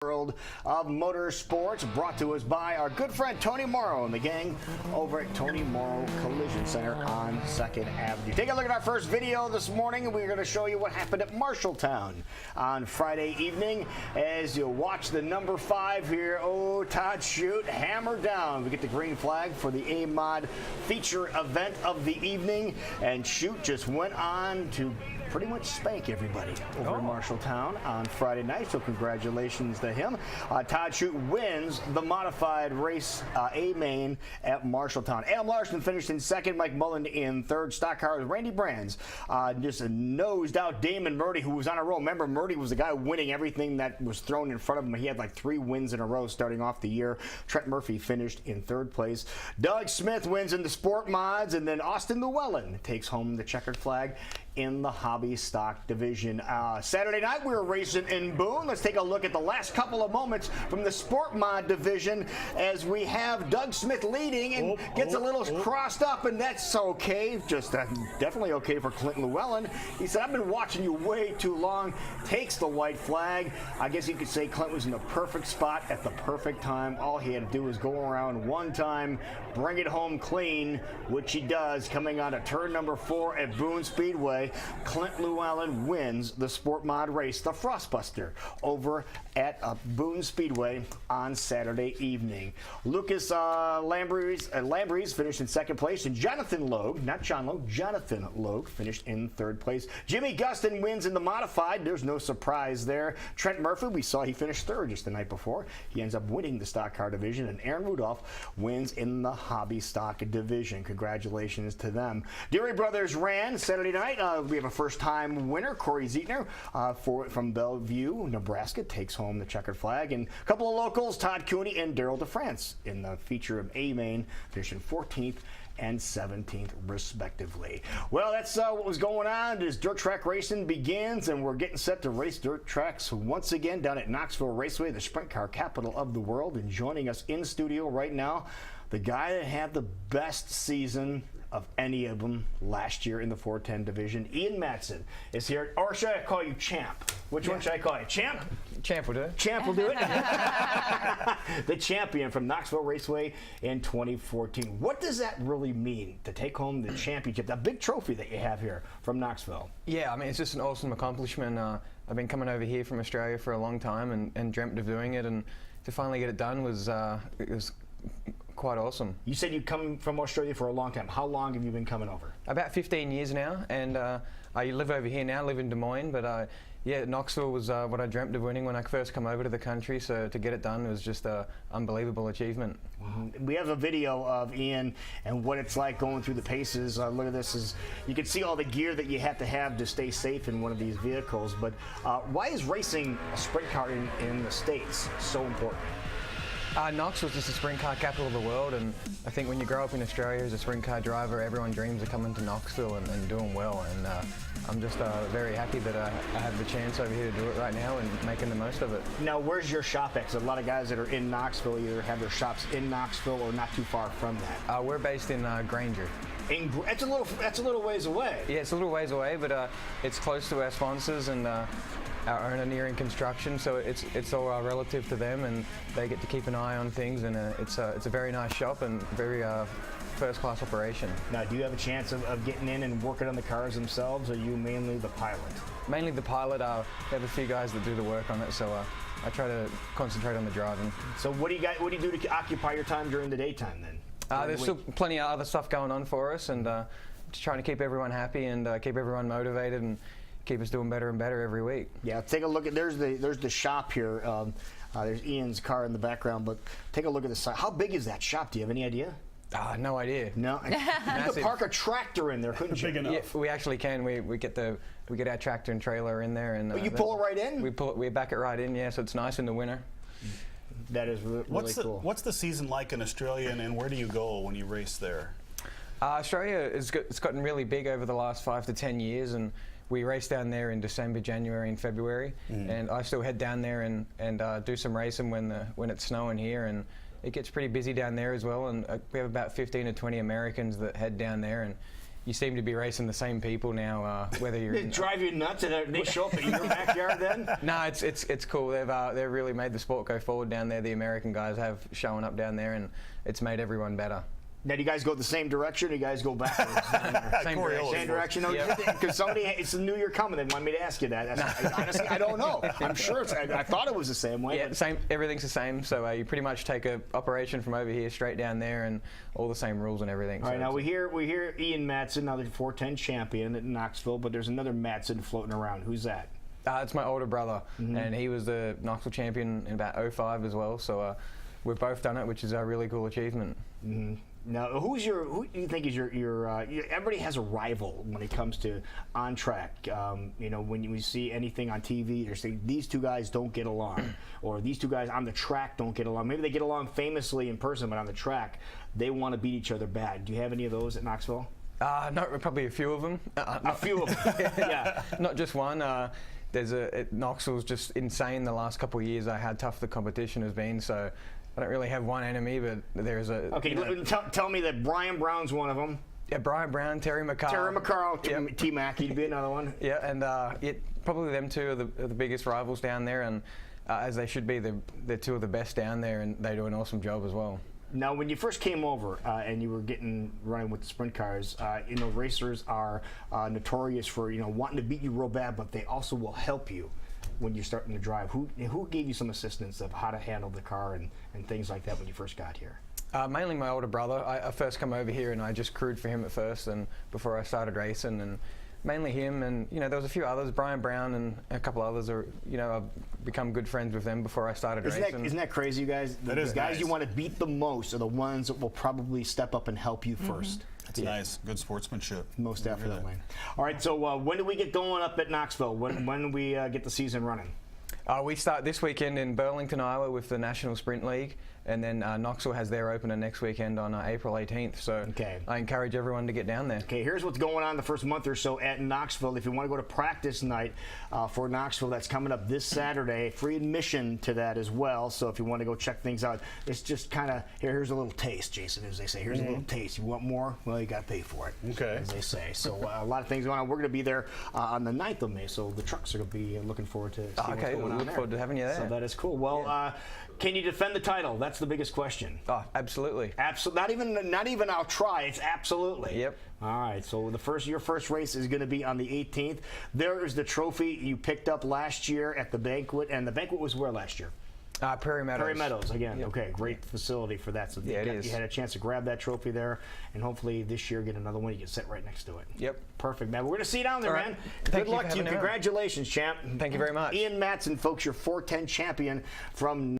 World of motorsports, brought to us by our good friend Tony Morrow and the gang over at Tony Morrow Collision Center on 2nd Avenue. Take a look at our first video this morning, and we're going to show you what happened at Marshalltown on Friday evening as you watch the number 5 here. Oh, Todd Shute, hammer down. We get the green flag for the A-Mod feature event of the evening, and Shute just went on to pretty much spank everybody over in Marshalltown on Friday night, so congratulations to him. Todd Shute wins the modified race A-Main at Marshalltown. Adam Larson finished in second, Mike Mullen in third. Stock cars, Randy Brands just nosed out Damon Murdy, who was on a roll. Remember, Murdy was the guy winning everything that was thrown in front of him. He had like 3 wins in a row starting off the year. Trent Murphy finished in third place. Doug Smith wins in the sport mods, and then Austin Llewellyn takes home the checkered flag in the hobby stock division. Saturday night we were racing in Boone. Let's take a look at the last couple of moments from the sport mod division as we have Doug Smith leading and gets a little crossed up, and that's okay. Just definitely okay for Clint Llewellyn. He said, I've been watching you way too long. Takes the white flag. I guess you could say Clint was in the perfect spot at the perfect time. All he had to do was go around one time, bring it home clean, which he does, coming on to turn number 4 at Boone Speedway. Clint Llewellyn wins the sport mod race, the Frostbuster, over at Boone Speedway on Saturday evening. Lucas Lambries finished in second place, and Jonathan Logue, not John Logue, Jonathan Logue finished in third place. Jimmy Gustin wins in the modified. There's no surprise there. Trent Murphy, we saw he finished third just the night before. He ends up winning the stock car division, and Aaron Rudolph wins in the hobby stock division. Congratulations to them. Deary Brothers ran Saturday night. We have a first-time winner, Corey Zietner, from Bellevue, Nebraska, takes home the checkered flag. And a couple of locals, Todd Cooney and Daryl DeFrance, in the feature of A-Main, finishing 14th and 17th, respectively. Well, that's what was going on as dirt track racing begins, and we're getting set to race dirt tracks once again down at Knoxville Raceway, the sprint car capital of the world. And joining us in studio right now, the guy that had the best season of any of them last year in the 410 division, Ian Madsen, is here. Or should I call you Champ? Which one should I call you? Champ? Champ will do it. Champ will do it. The champion from Knoxville Raceway in 2014. What does that really mean to take home the championship, that big trophy that you have here from Knoxville? Yeah, I mean, it's just an awesome accomplishment. I've been coming over here from Australia for a long time and dreamt of doing it, and to finally get it done was it was quite awesome. You said you'd come from Australia for a long time. How long have you been coming over? About 15 years now, and I live over here now, live in Des Moines, but yeah, Knoxville was what I dreamt of winning when I first come over to the country, so to get it done was just an unbelievable achievement. We have a video of Ian and what it's like going through the paces. Look at this. You can see all the gear that you have to stay safe in one of these vehicles, but why is racing a sprint car in the States so important? Knoxville's just a sprint car capital of the world, and I think when you grow up in Australia as a sprint car driver, everyone dreams of coming to Knoxville and doing well, and I'm just very happy that I have the chance over here to do it right now and making the most of it. Now, where's your shop at? 'Cause a lot of guys that are in Knoxville either have their shops in Knoxville or not too far from that. We're based in Granger. That's a little ways away. Yeah, it's a little ways away, but it's close to our sponsors and our owner nearing construction, so it's all relative to them, and they get to keep an eye on things, and it's a very nice shop and very first-class operation. Now, do you have a chance of getting in and working on the cars themselves, or are you mainly the pilot? Mainly the pilot. We have a few guys that do the work on it, so I try to concentrate on the driving. So what do you do to occupy your time during the daytime then? There's still plenty of other stuff going on for us, and just trying to keep everyone happy and keep everyone motivated and keep us doing better and better every week. Yeah, take a look at there's the shop here. There's Ian's car in the background, but take a look at the side. How big is that shop? Do you have any idea? No idea. No, you could park a tractor in there, couldn't you? Big enough. Yeah, we actually can. We get our tractor and trailer in there, and you pull it right in. We back it right in. Yeah, so it's nice in the winter. That is really cool. What's the season like in Australia, and where do you go when you race there? Australia it's gotten really big over the last 5 to 10 years, and we race down there in December, January, and February, and I still head down there and do some racing when it's snowing here, and it gets pretty busy down there as well. And we have about 15 to 20 Americans that head down there, and you seem to be racing the same people now, whether you're They drive you nuts and they show up in your backyard then? No, it's cool. They've really made the sport go forward down there. The American guys have showing up down there, and it's made everyone better. Now, do you guys go the same direction, or do you guys go backwards? Same direction. Same direction? Yep. Because somebody, it's the new year coming, they want me to ask you that. Honestly, I don't know. I'm sure I thought it was the same way. Yeah, same. Everything's the same. So you pretty much take a operation from over here straight down there, and all the same rules and everything. All right, now we hear Ian Madsen, now the 410 champion at Knoxville, but there's another Madsen floating around. Who's that? It's my older brother, and he was the Knoxville champion in about '05 as well. So we've both done it, which is a really cool achievement. Now, who do you think is your everybody has a rival when it comes to on track. You know, when you see anything on TV, they're saying these two guys don't get along, or these two guys on the track don't get along. Maybe they get along famously in person, but on the track, they want to beat each other bad. Do you have any of those at Knoxville? Not probably a few of them. A few of them, yeah. Not just one. Knoxville's just insane the last couple of years. How tough the competition has been. So I don't really have one enemy, but there's a. Okay, tell me that Brian Brown's one of them. Yeah, Brian Brown, Terry McCarl. Yep. T-Mac, he'd be another one. Yeah, and probably them two are the biggest rivals down there, and as they should be, they're two of the best down there, and they do an awesome job as well. Now, when you first came over and you were running with the sprint cars, you know, racers are notorious for, you know, wanting to beat you real bad, but they also will help you when you're starting to drive. Who gave you some assistance of how to handle the car and things like that when you first got here? Mainly my older brother. I first come over here and I just crewed for him at first, and before I started racing, and mainly him, and you know there was a few others, Brian Brown and a couple others. Are I've become good friends with them before I started racing. Isn't that crazy, you guys? That the is guys nice. you want to beat the most are the ones that will probably step up and help you first. That's nice. Good sportsmanship. Most definitely. All right, so when do we get going up at Knoxville? When do we get the season running? We start this weekend in Burlington, Iowa with the National Sprint League, and then Knoxville has their opener next weekend on April 18th. So I encourage everyone to get down there. Okay, here's what's going on the first month or so at Knoxville. If you want to go to practice night for Knoxville, that's coming up this Saturday. Free admission to that as well. So if you want to go check things out, it's just kind of, here's a little taste, Jason, as they say. Here's a little taste. You want more? Well, you got to pay for it, as they say. So a lot of things going on. We're going to be there on the 9th of May, so the trucks are going to be looking forward to seeing what's going on there. Look forward to having you there. So that is cool. Well, can you defend the title? That's the biggest question. Oh, absolutely. Not even I'll try. It's absolutely. Yep. All right. So your first race is going to be on the 18th. There is the trophy you picked up last year at the banquet, and the banquet was where last year? Prairie Meadows. Prairie Meadows again. Yep. Okay, great facility for that. So yeah, it is. You had a chance to grab that trophy there, and hopefully this year get another one. You can sit right next to it. Yep. Perfect, man. We're going to see you down there, All right. man. Thank Good you luck for to you. having me on. Congratulations, champ. Thank you very much. Ian Madsen, folks, your 410 champion from